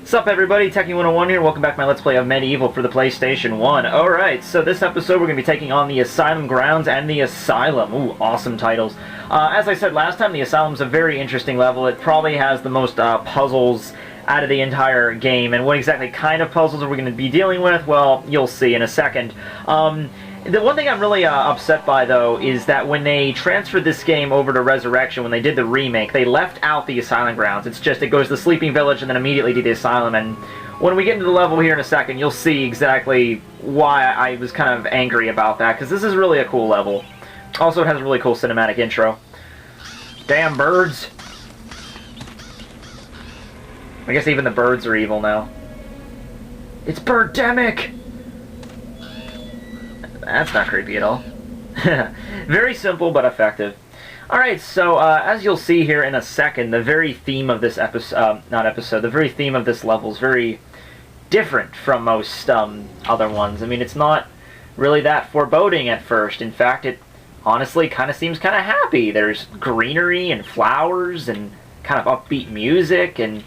What's up, everybody? Tekking101 here. Welcome back to my Let's Play of Medieval for the PlayStation 1. Alright, so this episode we're going to be taking on the Asylum grounds and the Asylum. Ooh, awesome titles. As I said last time, the Asylum's a very interesting level. It probably has the most puzzles out of the entire game. And what exactly kind of puzzles are we going to be dealing with? Well, you'll see in a second. The one thing I'm really upset by, though, is that when they transferred this game over to Resurrection, when they did the remake, they left out the Asylum grounds. It's just, it goes to the Sleeping Village and then immediately to the Asylum, and when we get into the level here in a second, you'll see exactly why I was kind of angry about that, because this is really a cool level. Also, it has a really cool cinematic intro. Damn birds! I guess even the birds are evil now. It's Birdemic! That's not creepy at all. Very simple, but effective. Alright, so, as you'll see here in a second, the very theme of this the very theme of this level is very different from most, other ones. I mean, it's not really that foreboding at first. In fact, it honestly kind of seems kind of happy. There's greenery and flowers and kind of upbeat music and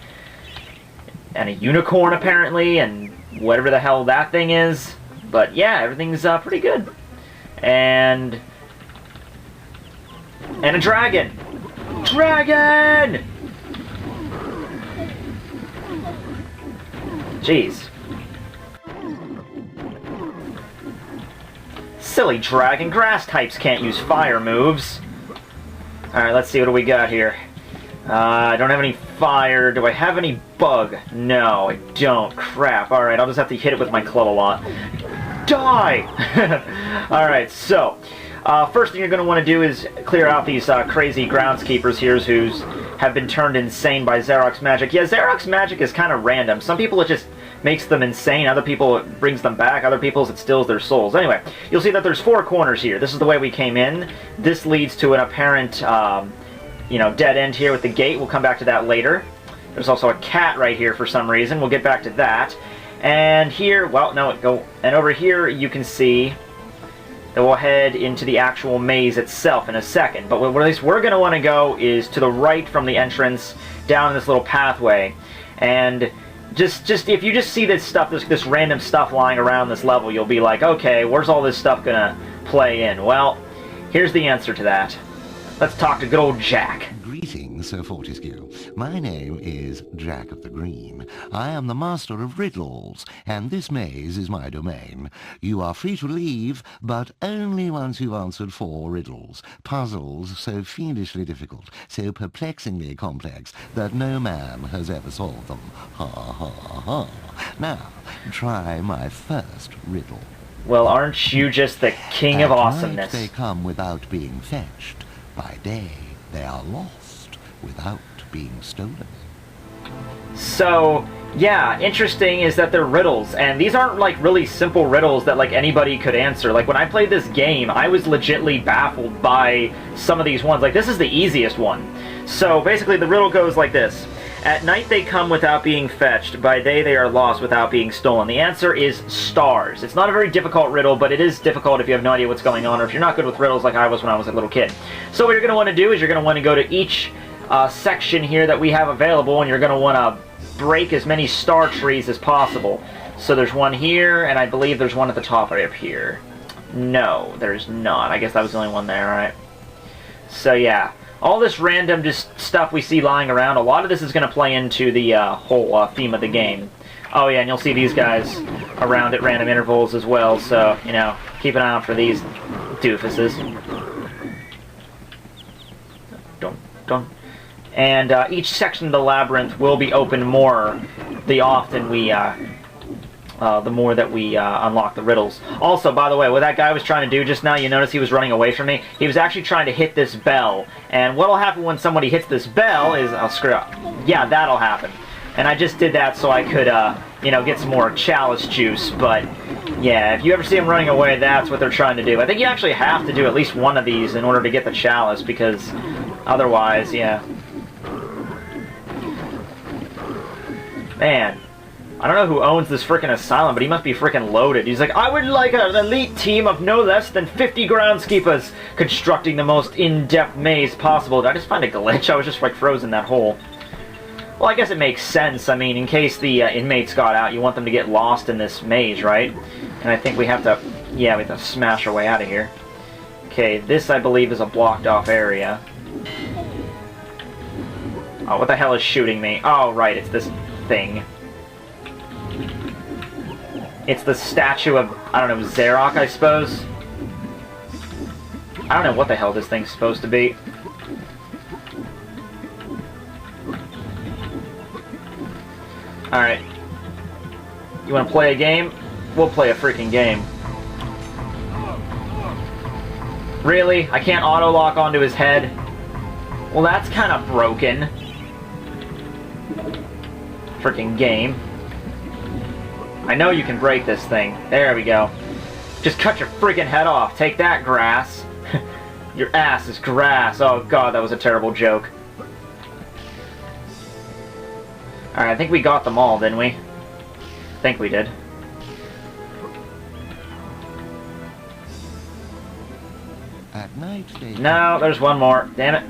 a unicorn, apparently, and whatever the hell that thing is. But yeah, everything's pretty good. And a dragon! Dragon! Jeez. Silly dragon. Grass types can't use fire moves. Alright, let's see what do we got here. I don't have any fire. Do I have any bug? No, I don't. Crap. Alright, I'll just have to hit it with my club a lot. Die! Alright, so, first thing you're going to want to do is clear out these crazy groundskeepers here who have been turned insane by Xerox magic. Yeah, Xerox magic is kind of random. Some people it just makes them insane, other people it brings them back, other people it steals their souls. Anyway, you'll see that there's 4 corners here. This is the way we came in. This leads to an apparent, dead end here with the gate. We'll come back to that later. There's also a cat right here for some reason. We'll get back to that. And here, well, no, and over here you can see that we'll head into the actual maze itself in a second. But where we're going to want to go is to the right from the entrance, down this little pathway. And just if you just see this stuff, this random stuff lying around this level, you'll be like, okay, where's all this stuff going to play in? Well, here's the answer to that. Let's talk to good old Jack. Greetings, Sir Fortescue. My name is Jack of the Green. I am the master of riddles, and this maze is my domain. You are free to leave, but only once you've answered 4 riddles. Puzzles so fiendishly difficult, so perplexingly complex, that no man has ever solved them. Ha ha ha. Now, try my first riddle. Well, aren't you just the king of awesomeness? At night they come without being fetched. By day, they are lost without being stolen. So, yeah, interesting is that they're riddles, and these aren't like really simple riddles that like anybody could answer. Like when I played this game, I was legitly baffled by some of these ones. Like this is the easiest one. So basically the riddle goes like this. At night they come without being fetched, by day they are lost without being stolen. The answer is stars. It's not a very difficult riddle, but it is difficult if you have no idea what's going on, or if you're not good with riddles like I was when I was a little kid. So what you're going to want to do is you're going to want to go to each section here that we have available, and you're going to want to break as many star trees as possible. So there's one here, and I believe there's one at the top right up here. No, there's not. I guess that was the only one there, alright. So yeah. All this random just stuff we see lying around, a lot of this is going to play into the whole theme of the game. Oh yeah, and you'll see these guys around at random intervals as well, so, you know, keep an eye out for these doofuses. Don't. And each section of the labyrinth will be open more the often we, the more that we unlock the riddles. Also, by the way, what that guy was trying to do just now, you notice he was running away from me? He was actually trying to hit this bell. And what'll happen when somebody hits this bell is... Oh, screw up. Yeah, that'll happen. And I just did that so I could, get some more chalice juice. But, yeah, if you ever see them running away, that's what they're trying to do. I think you actually have to do at least one of these in order to get the chalice, because otherwise, yeah. Man. I don't know who owns this frickin' asylum, but he must be frickin' loaded. He's like, I would like an elite team of no less than 50 groundskeepers constructing the most in-depth maze possible. Did I just find a glitch? I was just like frozen in that hole. Well, I guess it makes sense. I mean, in case the inmates got out, you want them to get lost in this maze, right? And I think we have to... Yeah, we have to smash our way out of here. Okay, this, I believe, is a blocked-off area. Oh, what the hell is shooting me? Oh, right, it's this thing. It's the statue of, I don't know, Xerox, I suppose? I don't know what the hell this thing's supposed to be. Alright. You wanna play a game? We'll play a freaking game. Really? I can't auto-lock onto his head? Well, that's kind of broken. Freaking game. I know you can break this thing. There we go. Just cut your freaking head off. Take that, grass. Your ass is grass. Oh god, that was a terrible joke. Alright, I think we got them all, didn't we? I think we did. At night, no, there's one more. Damn it.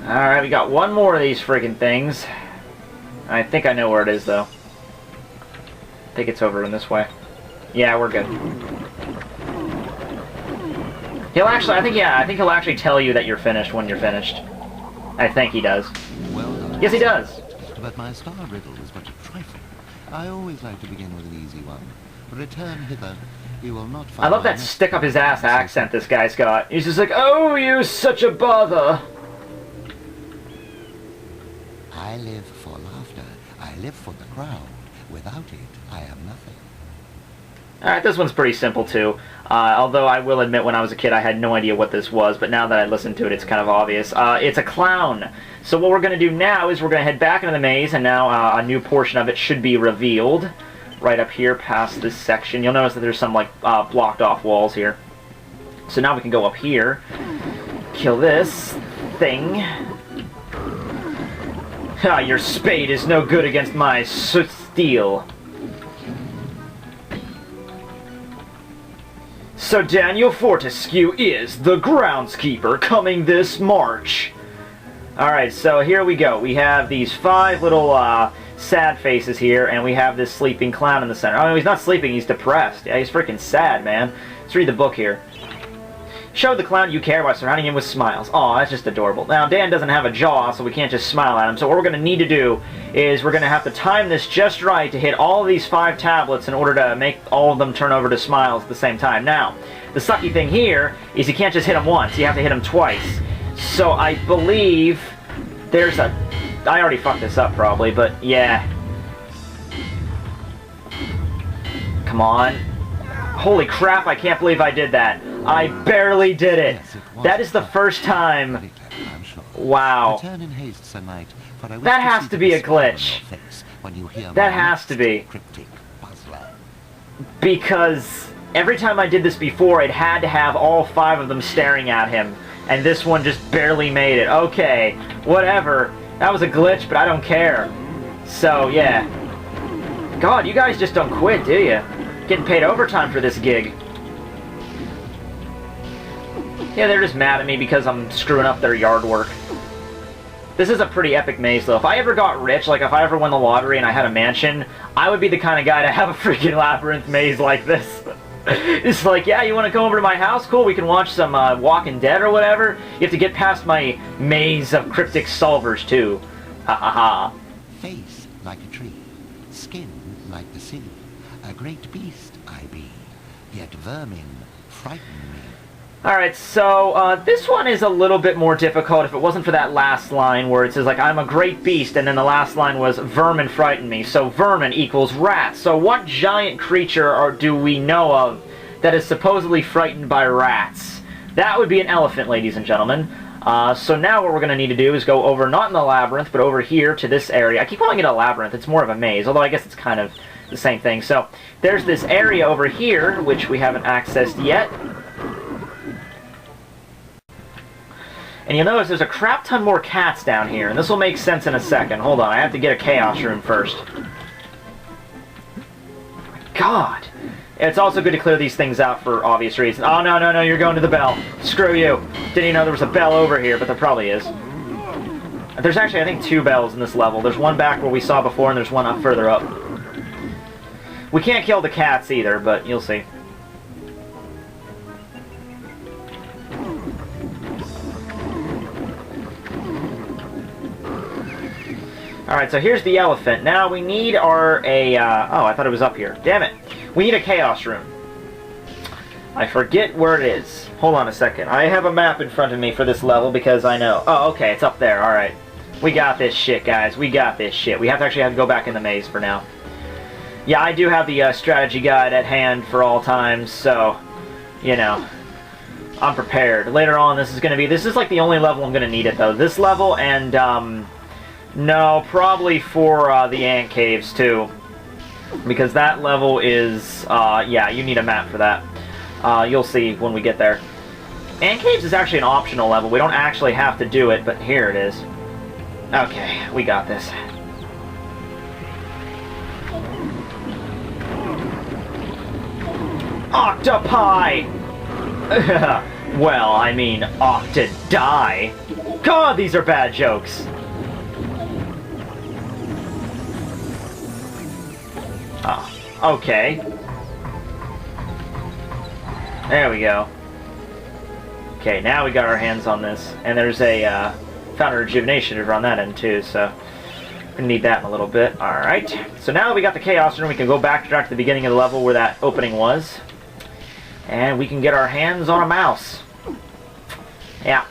Alright, we got one more of these freaking things. I think I know where it is, though. I think it's over in this way. Yeah, we're good. He'll actually, I think he'll actually tell you that you're finished when you're finished. I think he does. Well done. Yes, he does. But my star riddle is but a trifle. I always like to begin with an easy one. Return hither. You will not find... I love that stick-up-his-ass accent this guy's got. He's just like, oh, you such a bother. I live for laughter. I live for the crowd. Without it, I am nothing. Alright, this one's pretty simple, too. Although I will admit, when I was a kid, I had no idea what this was, but now that I listened to it, it's kind of obvious. It's a clown. So what we're going to do now is we're going to head back into the maze, and now a new portion of it should be revealed. Right up here, past this section. You'll notice that there's some, like, blocked-off walls here. So now we can go up here, kill this thing. Ah, your spade is no good against my steel. So Daniel Fortescue is the groundskeeper coming this March. Alright, so here we go. We have these 5 little sad faces here, and we have this sleeping clown in the center. Oh, no, he's not sleeping, he's depressed. Yeah, he's freaking sad, man. Let's read the book here. Show the clown you care by surrounding him with smiles. Aw, that's just adorable. Now, Dan doesn't have a jaw, so we can't just smile at him. So what we're going to need to do is we're going to have to time this just right to hit all of these 5 tablets in order to make all of them turn over to smiles at the same time. Now, the sucky thing here is you can't just hit them once. You have to hit them twice. So I believe there's a... I already fucked this up probably, but yeah. Come on. Holy crap, I can't believe I did that. I barely did it. That is the first time. Wow. That has to be a glitch. That has to be. Because every time I did this before, it had to have all 5 of them staring at him. And this one just barely made it. Okay, whatever. That was a glitch, but I don't care. So, yeah. God, you guys just don't quit, do you? Getting paid overtime for this gig. Yeah, they're just mad at me because I'm screwing up their yard work. This is a pretty epic maze, though. If I ever got rich, like if I ever won the lottery and I had a mansion, I would be the kind of guy to have a freaking labyrinth maze like this. It's like, yeah, you want to come over to my house? Cool, we can watch some Walking Dead or whatever. You have to get past my maze of cryptic solvers, too. Ha ha ha. Face like a tree, skin like the sea. A great beast I be, yet vermin frighten me. Alright, so this one is a little bit more difficult if it wasn't for that last line where it says, like, I'm a great beast, and then the last line was, vermin frighten me. So vermin equals rats. So what giant creature do we know of that is supposedly frightened by rats? That would be an elephant, ladies and gentlemen. So now what we're going to need to do is go over, not in the labyrinth, but over here to this area. I keep calling it a labyrinth. It's more of a maze, although I guess it's kind of the same thing. So there's this area over here, which we haven't accessed yet. And you'll notice there's a crap ton more cats down here, and this will make sense in a second. Hold on, I have to get a chaos room first. God! It's also good to clear these things out for obvious reasons. Oh, no, no, no, you're going to the bell. Screw you. Didn't even know there was a bell over here, but there probably is. There's actually, I think, 2 bells in this level. There's one back where we saw before, and there's one up further up. We can't kill the cats either, but you'll see. Alright, so here's the elephant. Now we need oh, I thought it was up here. Damn it. We need a chaos room. I forget where it is. Hold on a second. I have a map in front of me for this level because I know. Oh, okay, it's up there. Alright. We got this shit, guys. We got this shit. We have to go back in the maze for now. Yeah, I do have the strategy guide at hand for all times, so, you know, I'm prepared. Later on, this is like the only level I'm going to need it, though. This level and, no, probably for the ant caves, too. Because that level is, yeah, you need a map for that. You'll see when we get there. Ant caves is actually an optional level. We don't actually have to do it, but here it is. Okay, we got this. Octopi! Well, I mean, octodie. God, these are bad jokes. Oh, okay. There we go. Okay, now we got our hands on this. And there's a fountain of rejuvenation over on that end too, so we're gonna need that in a little bit. Alright. So now that we got the chaos room, we can go back to the beginning of the level where that opening was. And we can get our hands on a mouse. Yeah.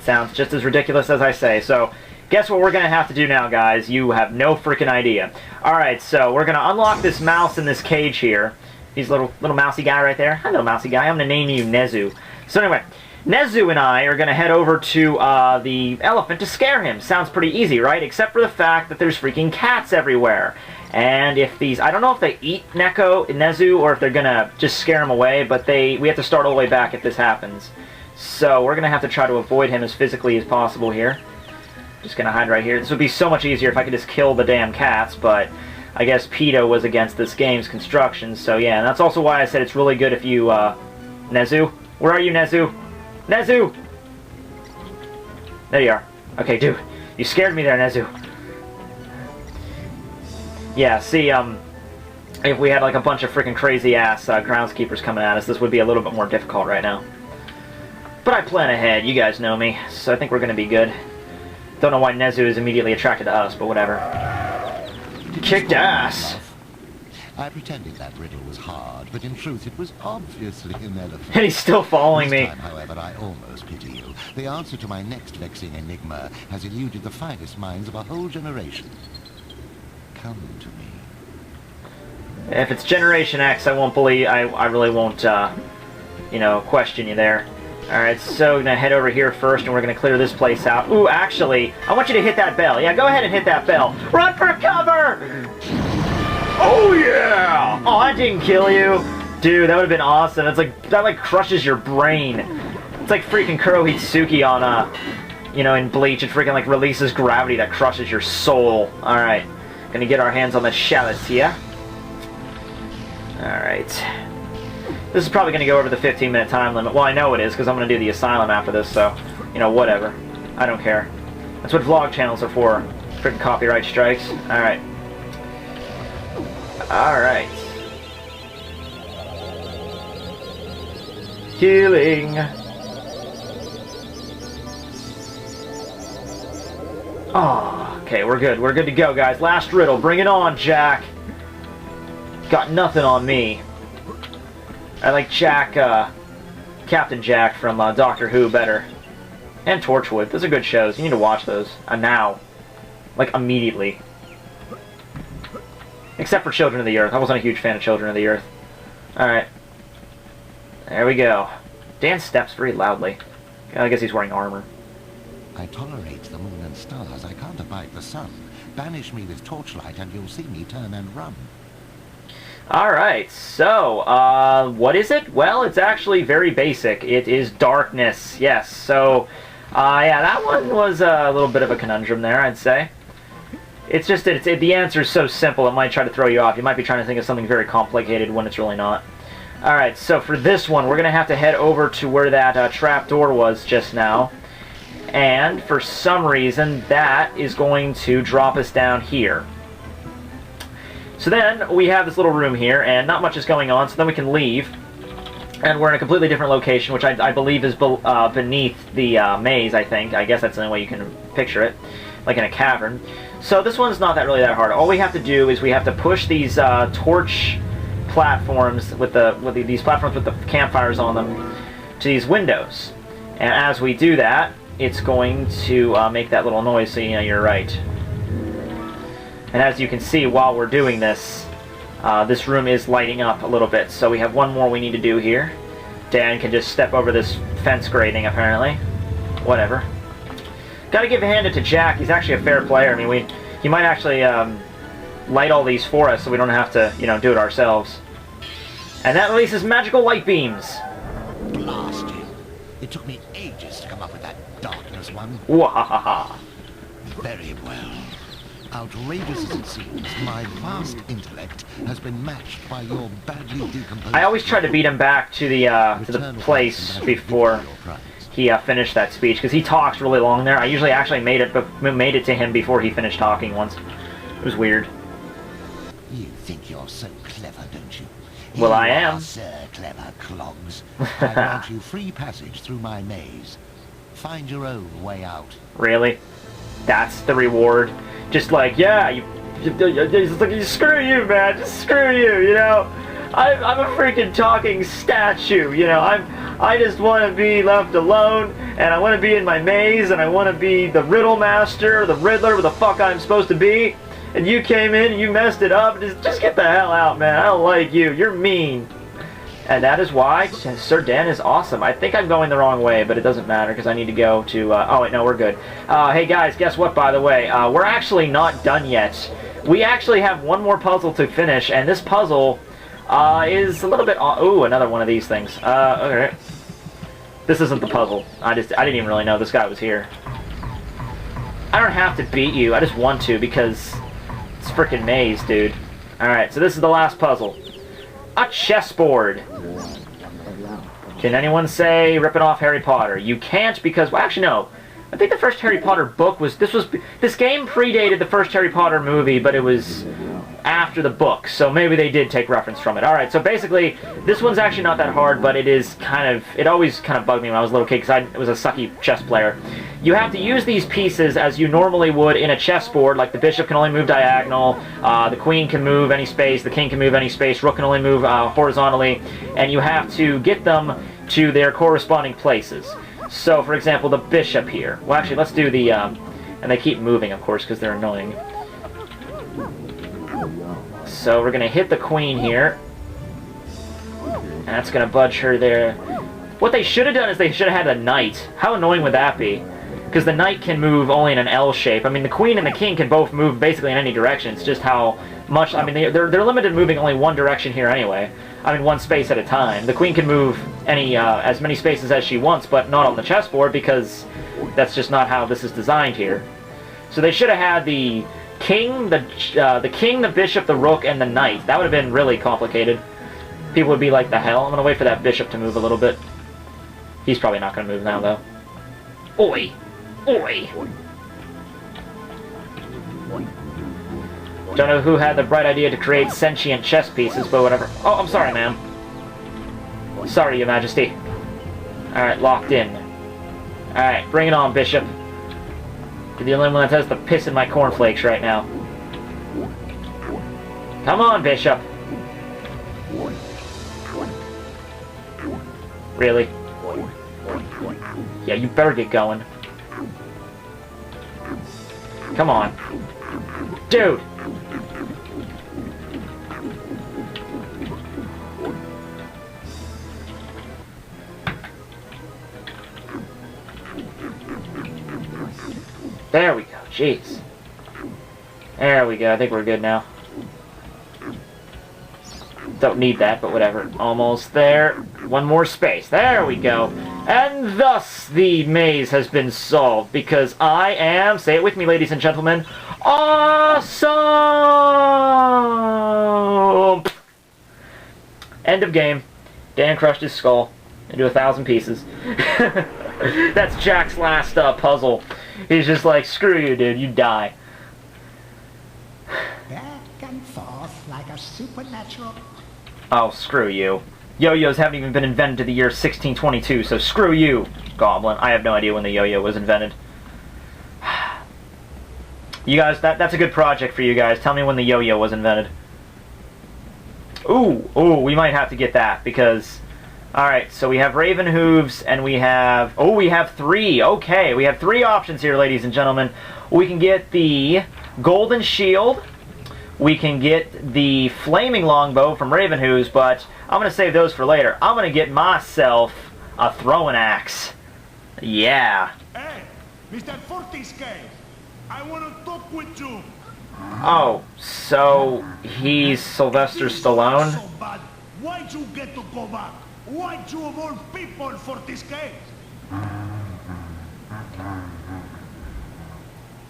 Sounds just as ridiculous as I say. So, guess what we're going to have to do now, guys? You have no freaking idea. Alright, so we're going to unlock this mouse in this cage here. He's a little mousy guy right there. Hi, little mousy guy. I'm going to name you Nezu. So anyway, Nezu and I are going to head over to the elephant to scare him. Sounds pretty easy, right? Except for the fact that there's freaking cats everywhere. And if these, I don't know if they eat Nezu, or if they're gonna just scare him away, but we have to start all the way back if this happens. So we're gonna have to try to avoid him as physically as possible here. Just gonna hide right here. This would be so much easier if I could just kill the damn cats, but I guess PETA was against this game's construction, so yeah, and that's also why I said it's really good if you, Nezu? Where are you, Nezu? Nezu! There you are. Okay, dude, you scared me there, Nezu. Yeah, see, if we had like a bunch of freaking crazy-ass groundskeepers coming at us, this would be a little bit more difficult right now. But I plan ahead, you guys know me, so I think we're going to be good. Don't know why Nezu is immediately attracted to us, but whatever. Kicked ass! I pretended that riddle was hard, but in truth it was obviously an elephant. And he's still following me. This time, however, I almost pity you. The answer to my next vexing enigma has eluded the finest minds of a whole generation. Come to me. If it's Generation X, I won't believe, I really won't, you know, question you there. Alright, so we're gonna head over here first, and we're gonna clear this place out. Ooh, actually, I want you to hit that bell. Yeah, go ahead and hit that bell. Run for cover! Oh, yeah! Oh, that didn't kill you. Dude, that would've been awesome. It's like, that like crushes your brain. It's like freaking Kurohitsuki on, you know, in Bleach. It freaking like releases gravity that crushes your soul. Alright. Gonna get our hands on the chalice here. Alright. This is probably gonna go over the 15-minute time limit. Well, I know it is, because I'm gonna do the Asylum after this, so, you know, whatever. I don't care. That's what vlog channels are for. Freaking copyright strikes. Alright. Alright. Healing. Oh, okay, we're good. We're good to go, guys. Last riddle. Bring it on, Jack. Got nothing on me. I like Jack, Captain Jack from Doctor Who better. And Torchwood. Those are good shows. You need to watch those. Now. Like, immediately. Except for Children of the Earth. I wasn't a huge fan of Children of the Earth. Alright. There we go. Dan steps very loudly. I guess he's wearing armor. I tolerate the moon and stars. I can't abide the sun. Banish me with torchlight and you'll see me turn and run. Alright, so, what is it? Well, it's actually very basic. It is darkness, yes. So, yeah, that one was a little bit of a conundrum there, I'd say. It's just that the answer is so simple, it might try to throw you off. You might be trying to think of something very complicated when it's really not. Alright, so for this one, we're going to have to head over to where that trap door was just now. And for some reason, that is going to drop us down here. So then we have this little room here, and not much is going on, so then we can leave. And we're in a completely different location, which I believe is beneath the maze, I think. I guess that's the only way you can picture it, like in a cavern. So this one's not really that hard. All we have to do is we have to push these torch platforms with these platforms with the campfires on them to these windows. And as we do that, it's going to make that little noise, so you know you're right. And as you can see, while we're doing this, this room is lighting up a little bit. So we have one more we need to do here. Dan can just step over this fence grating, apparently. Whatever. Gotta give a hand to Jack. He's actually a fair player. I mean, he might actually light all these for us, so we don't have to, you know, do it ourselves. And that releases magical light beams. Blast you. It took me ages to come up with that darkness one. Wahahaha. Very well. Outrageous as it seems, my vast intellect has been matched by your badly decomposed... I always try to beat him back to the place before he finished that speech, because he talks really long there. I usually actually made it to him before he finished talking once. It was weird. You think you're so clever, don't you? Well, I am. Sir Clever Clogs. I grant you free passage through my maze. Find your own way out. Really? That's the reward? Just like, yeah, screw you, man, just screw you, you know? I'm a freaking talking statue, you know? I just want to be left alone, and I want to be in my maze, and I want to be the Riddle Master, or the Riddler, where the fuck I'm supposed to be, and you came in, and you messed it up. Just get the hell out, man. I don't like you. You're mean. And that is why Sir Dan is awesome. I think I'm going the wrong way, but it doesn't matter because I need to go to... oh, wait, no, we're good. Hey, guys, guess what, by the way? We're actually not done yet. We actually have one more puzzle to finish, and this puzzle is a little bit... ooh, another one of these things. Okay. This isn't the puzzle. I didn't even really know this guy was here. I don't have to beat you. I just want to because it's a freaking maze, dude. Alright, so this is the last puzzle. A chessboard. Can anyone say ripping off Harry Potter? You can't because, well, actually no. I think the first Harry Potter book was, this game predated the first Harry Potter movie, but it was after the book, so maybe they did take reference from it. Alright, so basically, this one's actually not that hard, but it is kind of, it always kind of bugged me when I was a little kid, because I was a sucky chess player. You have to use these pieces as you normally would in a chessboard, like the bishop can only move diagonal, the queen can move any space, the king can move any space, rook can only move horizontally, and you have to get them to their corresponding places. So, for example, the bishop here. Well, actually, let's do the, and they keep moving, of course, because they're annoying. So we're going to hit the queen here. And that's going to budge her there. What they should have done is they should have had a knight. How annoying would that be? Because the knight can move only in an L shape. I mean, the queen and the king can both move basically in any direction. It's just how much... I mean, they're limited to moving only one direction here anyway. I mean, one space at a time. The queen can move as many spaces as she wants, but not on the chessboard because that's just not how this is designed here. So they should have had the king, the bishop, the rook, and the knight. That would have been really complicated. People would be like, the hell? I'm going to wait for that bishop to move a little bit. He's probably not going to move now, though. Oi! Oi! Don't know who had the bright idea to create sentient chess pieces, but whatever. Oh, I'm sorry, ma'am. Sorry, Your Majesty. Alright, locked in. Alright, bring it on, Bishop. You're the only one that has the piss in my cornflakes right now. Come on, Bishop. Really? Yeah, you better get going. Come on. Dude! There we go, jeez. There we go, I think we're good now. Don't need that, but whatever. Almost there. One more space. There we go. And thus the maze has been solved, because I am, say it with me, ladies and gentlemen, awesome! End of game. Dan crushed his skull into 1,000 pieces. That's Jack's last puzzle. He's just like, screw you, dude, you die. Back and forth like a supernatural. Oh, screw you. Yo-yos haven't even been invented to the year 1622, so screw you, Goblin. I have no idea when the yo-yo was invented. You guys, that's a good project for you guys. Tell me when the yo-yo was invented. Ooh, we might have to get that, because... Alright, so we have Raven Hooves, and we have... Oh, we have 3. Okay, we have 3 options here, ladies and gentlemen. We can get the Golden Shield. We can get the Flaming Longbow from Raven Hooves, but I'm going to save those for later. I'm going to get myself a throwing axe. Yeah. Hey, Mr. Fortiscale, I want to talk with you. Oh, so he's Sylvester Stallone? So bad. Why'd you get to go back? Why'd you of all people, Fortiscale?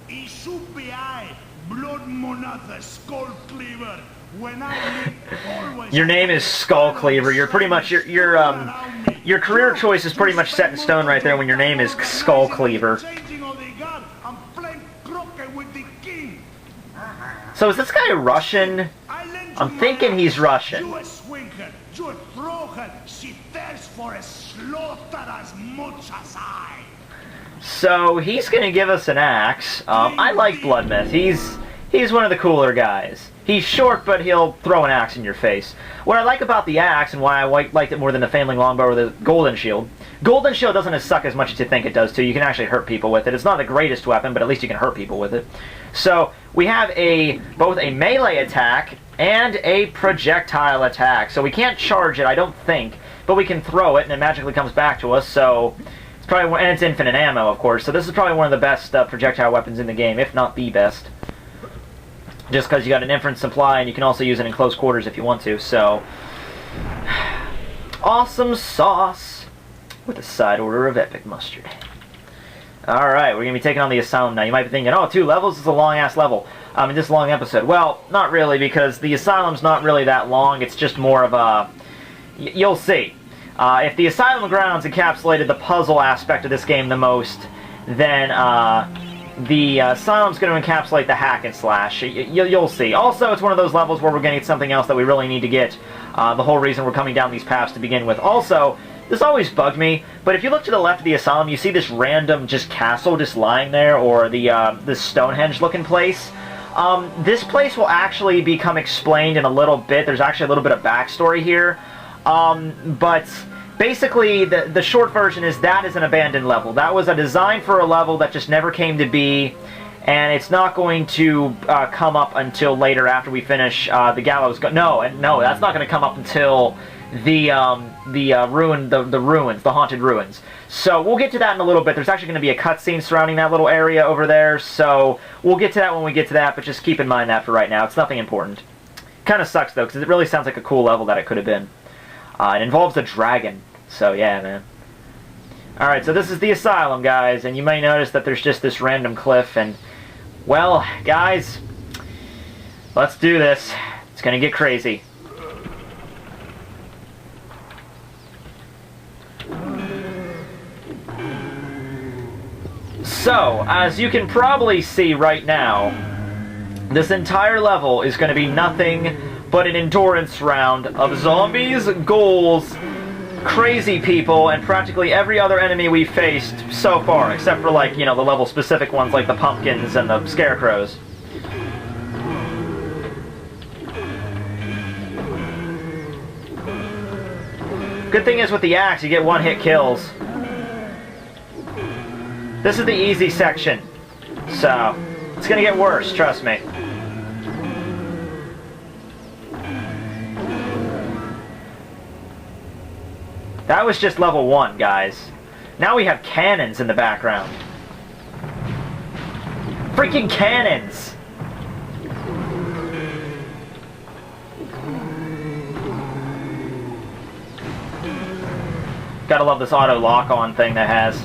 It should be I, Blood Monatha Skull Cleaver. When I live, always... Your name is Skull Cleaver. You're pretty much your career choice is pretty much set in stone right there when your name is Skull Cleaver. So is this guy Russian? I'm thinking he's Russian. So he's gonna give us an axe. I like Bloodmyth. He's one of the cooler guys. He's short, but he'll throw an axe in your face. What I like about the axe, and why I liked it more than the Flaming Longbow or the Golden Shield, Golden Shield doesn't suck as much as you think it does, too. You can actually hurt people with it. It's not the greatest weapon, but at least you can hurt people with it. So we have both a melee attack and a projectile attack. So we can't charge it, I don't think, but we can throw it, and it magically comes back to us. So it's probably, and it's infinite ammo, of course. So this is probably one of the best projectile weapons in the game, if not the best. Just because you got an infinite supply, and you can also use it in close quarters if you want to. So, awesome sauce with a side order of epic mustard. Alright, we're going to be taking on the Asylum now. You might be thinking, oh, 2 levels is a long-ass level. In this long episode. Well, not really, because the Asylum's not really that long. It's just more of a... You'll see. If the Asylum grounds encapsulated the puzzle aspect of this game the most, then the Asylum's going to encapsulate the hack and slash. You'll see. Also, it's one of those levels where we're going to get something else that we really need to get. The whole reason we're coming down these paths to begin with. Also, this always bugged me, but if you look to the left of the Asylum, you see this random just castle just lying there, or this Stonehenge-looking place. This place will actually become explained in a little bit. There's actually a little bit of backstory here. But basically, the short version is that is an abandoned level. That was a design for a level that just never came to be, and it's not going to come up until later after we finish the Gallows. No, that's not going to come up until the ruins, the haunted ruins. So we'll get to that in a little bit. There's actually going to be a cutscene surrounding that little area over there, so we'll get to that when we get to that, but just keep in mind that for right now. It's nothing important. Kind of sucks, though, because it really sounds like a cool level that it could have been. It involves a dragon, so yeah, man. Alright, so this is the Asylum, guys, and you may notice that there's just this random cliff, and, well, guys, let's do this. It's going to get crazy. So, as you can probably see right now, this entire level is going to be nothing but an endurance round of zombies, ghouls, crazy people, and practically every other enemy we've faced so far, except for, like, you know, the level-specific ones like the pumpkins and the scarecrows. Good thing is with the axe, you get one-hit kills. This is the easy section, so it's gonna get worse, trust me. That was just level 1, guys. Now we have cannons in the background. Freaking cannons! Gotta love this auto lock-on thing that has.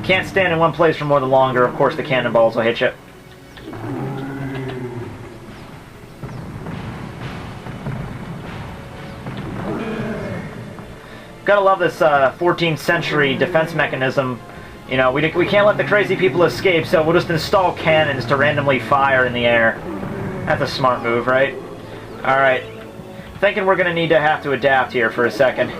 Can't stand in one place for more than longer. Of course, the cannonballs will hit you. Gotta love this 14th century defense mechanism. You know, we can't let the crazy people escape, so we'll just install cannons to randomly fire in the air. That's a smart move, right? Alright. Thinking we're gonna need to have to adapt here for a second.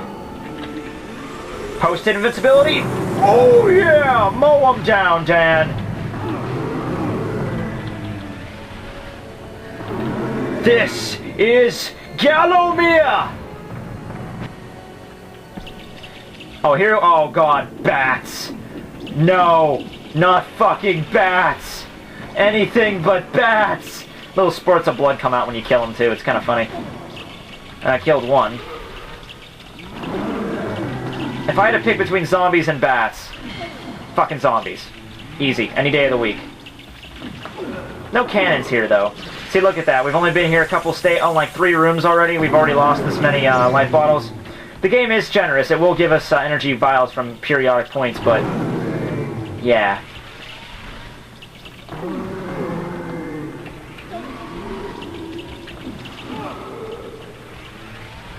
Post invincibility? Oh yeah! Mow them down, Dan! This is Galomir! Oh, here... Oh, God. Bats. No. Not fucking bats. Anything but bats. Little spurts of blood come out when you kill them, too. It's kind of funny. I killed one. If I had to pick between zombies and bats, fucking zombies. Easy. Any day of the week. No cannons here, though. See, look at that. We've only been here a couple like 3 rooms already. We've already lost this many life bottles. The game is generous. It will give us energy vials from periodic points, but... yeah.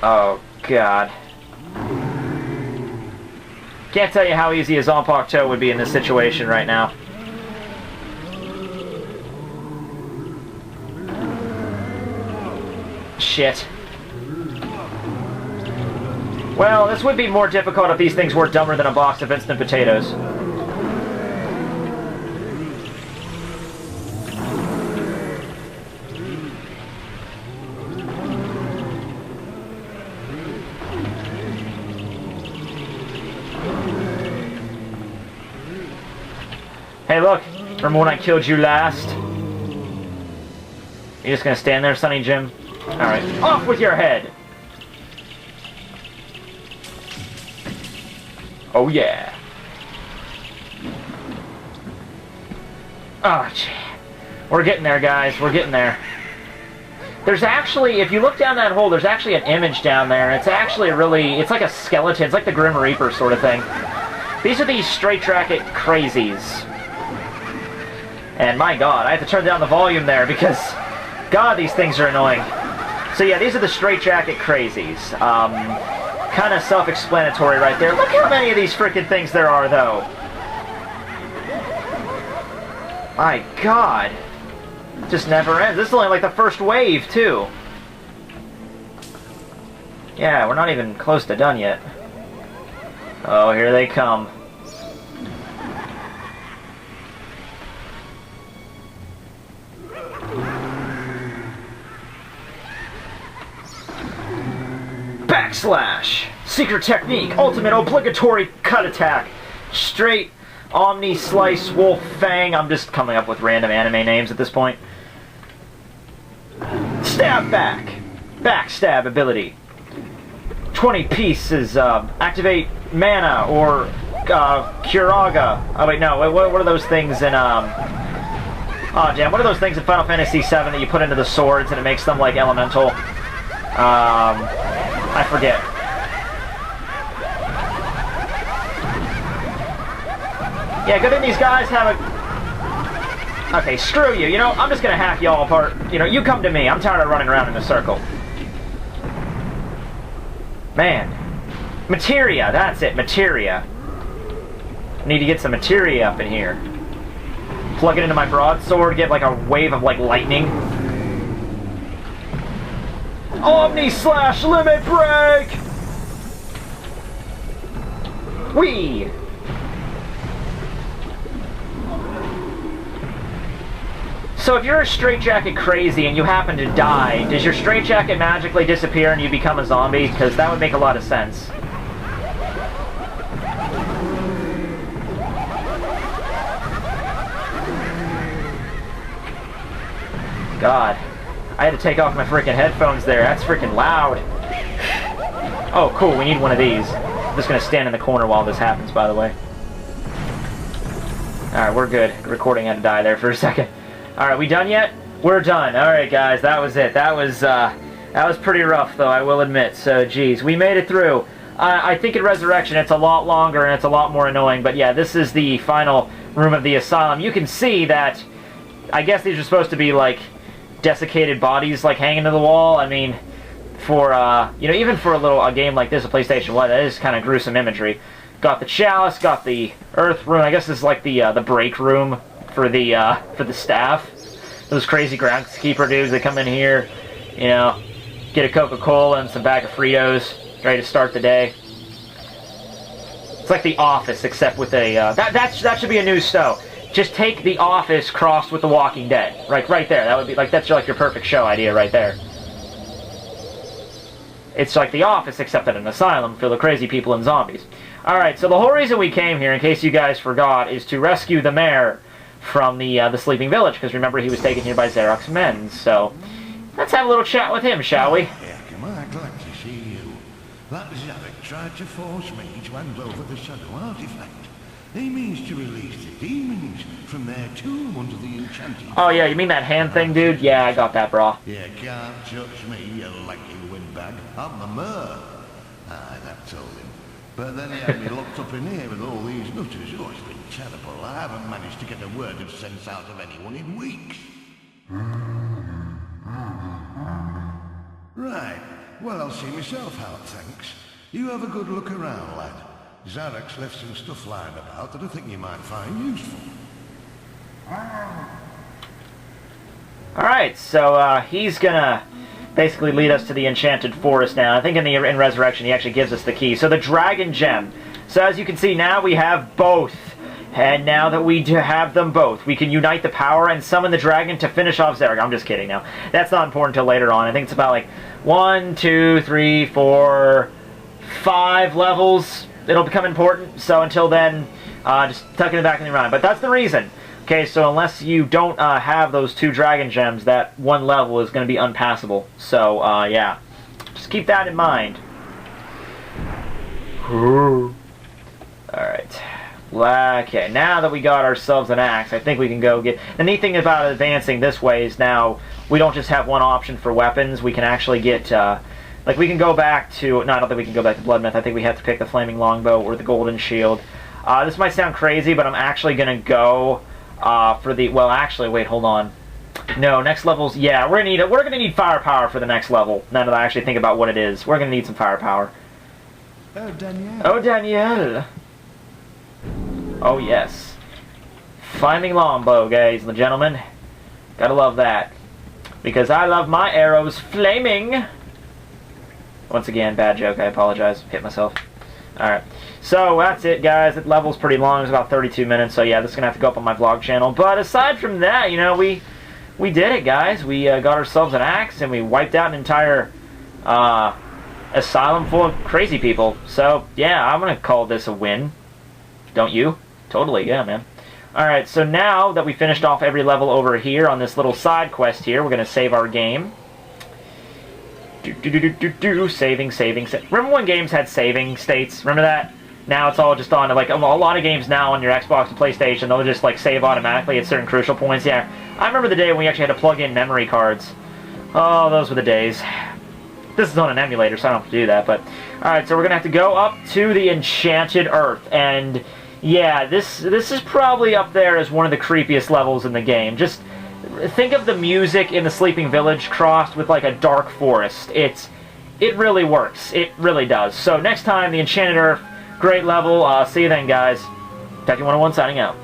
Oh, God. Can't tell you how easy a Zanpakuto would be in this situation right now. Shit. Well, this would be more difficult if these things were dumber than a box of instant potatoes. Hey, look! Remember when I killed you last? You just gonna stand there, Sonny Jim? Alright, off with your head! Oh yeah! Oh, gee. We're getting there, guys. We're getting there. There's actually, if you look down that hole, there's actually an image down there. It's actually really, it's like a skeleton. It's like the Grim Reaper sort of thing. These are these straight-jacket crazies. And my God, I have to turn down the volume there because, God, these things are annoying. So yeah, these are the straight-jacket crazies. Kind of self-explanatory right there. Look how many of these freaking things there are, though. My God. It just never ends. This is only like the first wave, too. Yeah, we're not even close to done yet. Oh, here they come. Backslash! Secret technique! Ultimate obligatory cut attack! Straight Omni Slice Wolf Fang. I'm just coming up with random anime names at this point. Stab back! Backstab ability. 20 pieces, activate mana or Curaga. Oh wait, no, what are those things in, oh damn, what are those things in Final Fantasy VII that you put into the swords and it makes them like elemental? I forget. Yeah, good thing these guys have a... Okay, screw you. You know, I'm just gonna hack y'all apart. You know, you come to me. I'm tired of running around in a circle. Man. Materia, that's it. Materia. I need to get some materia up in here. Plug it into my broadsword, get like a wave of like lightning. Omni slash limit break! Whee! So if you're a straitjacket crazy and you happen to die, does your straitjacket magically disappear and you become a zombie? Because that would make a lot of sense. God. I had to take off my freaking headphones there. That's freaking loud. Oh, cool. We need one of these. I'm just going to stand in the corner while this happens, by the way. Alright, we're good. The recording had to die there for a second. Alright, we done yet? We're done. Alright, guys. That was it. That was pretty rough, though, I will admit. So, geez. We made it through. I think in Resurrection it's a lot longer and it's a lot more annoying. But, yeah, this is the final room of the Asylum. You can see that... I guess these are supposed to be, like... desiccated bodies like hanging to the wall. I mean, for, you know, even for a game like this, a PlayStation 1, that is kind of gruesome imagery. Got the chalice, got the earth room. I guess this is like the break room for the staff. Those crazy groundskeeper dudes that come in here, you know, get a Coca-Cola and some bag of Fritos, ready to start the day. It's like The Office, except with a that should be a new show. Just take The Office crossed with The Walking Dead, right there. That would be like that's like your perfect show idea right there. It's like The Office, except at an asylum filled with crazy people and zombies. All right, so the whole reason we came here, in case you guys forgot, is to rescue the mayor from the sleeping village, because remember he was taken here by Xerox Men's. So let's have a little chat with him, shall we? Yeah, come on, glad to see you. That Zarek tried to force me to hand over the shadow artifact. He means to release the demons from their tomb under the enchanted... Oh yeah, you mean that hand thing, dude? Yeah, I got that, bro. You can't touch me, you lanky windbag. I'm the mayor. Aye, that told him. But then he had me locked up in here with all these nutters. Oh, it's been terrible. I haven't managed to get a word of sense out of anyone in weeks. Right. Well, I'll see myself out, thanks. You have a good look around, lad. Zarek's left some stuff lying about that I think you might find useful. Alright, so he's gonna basically lead us to the Enchanted Forest now. I think in Resurrection he actually gives us the key. So the Dragon Gem. So as you can see now we have both. And now that we do have them both, we can unite the power and summon the dragon to finish off Zarek. I'm just kidding now. That's not important until later on. I think it's about like 1, 2, 3, 4, 5 levels. It'll become important. So until then, just tucking it back in the mind. But that's the reason. Okay, so unless you don't have those 2 dragon gems, that 1 level is going to be unpassable. So, yeah. Just keep that in mind. Alright. Okay, now that we got ourselves an axe, I think we can go get... The neat thing about advancing this way is now we don't just have one option for weapons. We can actually get... like, we can go back to... No, I don't think we can go back to Bloodmouth. I think we have to pick the Flaming Longbow or the Golden Shield. This might sound crazy, but I'm actually going to go... for the... Well, actually, wait, hold on. No, next levels... Yeah, we're gonna need firepower for the next level. Now that I actually think about what it is. We're gonna need some firepower. Oh, Danielle. Oh, Danielle! Oh, yes. Flaming Longbow, guys and gentlemen. Gotta love that. Because I love my arrows flaming! Once again, bad joke, I apologize. Hit myself. Alright. So, that's it, guys. The level's pretty long. It's about 32 minutes, so yeah, this is going to have to go up on my vlog channel. But aside from that, you know, we did it, guys. We got ourselves an axe, and we wiped out an entire asylum full of crazy people. So, yeah, I'm going to call this a win. Don't you? Totally, yeah, man. Alright, so now that we finished off every level over here on this little side quest here, we're going to save our game. Saving. Remember when games had saving states? Remember that? Now it's all just on, like, a lot of games now on your Xbox and PlayStation, they'll just, like, save automatically at certain crucial points. Yeah, I remember the day when we actually had to plug in memory cards. Oh, those were the days. This is on an emulator, so I don't have to do that, but... Alright, so we're gonna have to go up to the Enchanted Earth, and... Yeah, this is probably up there as one of the creepiest levels in the game. Just think of the music in the Sleeping Village crossed with like a dark forest. It really works. It really does. So next time, the Enchanted Earth, great level. See you then, guys. Tekking101 signing out.